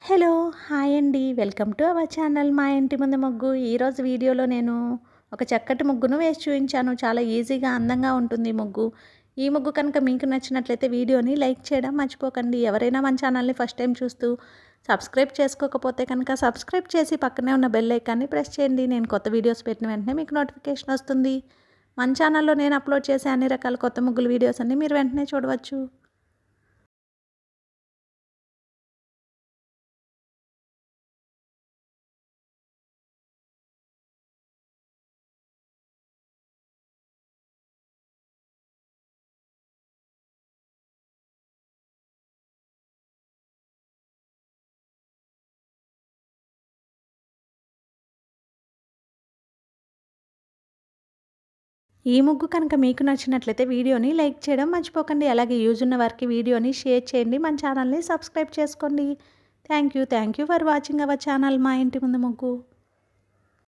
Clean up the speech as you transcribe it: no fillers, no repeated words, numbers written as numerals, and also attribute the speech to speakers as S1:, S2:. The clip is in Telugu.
S1: హలో! హాయ్ అండి. వెల్కమ్ టు అవర్ ఛానల్ మా ఇంటి ముందు ముగ్గు. ఈరోజు వీడియోలో నేను ఒక చక్కటి ముగ్గును వేసి చూయించాను. చాలా ఈజీగా, అందంగా ఉంటుంది ఈ ముగ్గు. ఈ ముగ్గు కనుక మీకు నచ్చినట్లయితే వీడియోని లైక్ చేయడం మర్చిపోకండి. ఎవరైనా మన ఛానల్ని ఫస్ట్ టైం చూస్తూ సబ్స్క్రైబ్ చేసుకోకపోతే కనుక సబ్స్క్రైబ్ చేసి పక్కనే ఉన్న బెల్ ఐకాన్ని ప్రెస్ చేయండి. నేను కొత్త వీడియోస్ పెట్టిన వెంటనే మీకు నోటిఫికేషన్ వస్తుంది. మన ఛానల్లో నేను అప్లోడ్ చేసే అన్ని రకాల కొత్త ముగ్గుల వీడియోస్ అన్ని మీరు వెంటనే చూడవచ్చు. ఈ ముగ్గు కనుక మీకు నచ్చినట్లయితే వీడియోని లైక్ చేయడం మర్చిపోకండి. అలాగే యూజ్ ఉన్న వారికి వీడియోని షేర్ చేయండి. మన ఛానల్ని సబ్స్క్రైబ్ చేసుకోండి. Thank you for watching our channel మా ఇంటి ముందు ముగ్గు.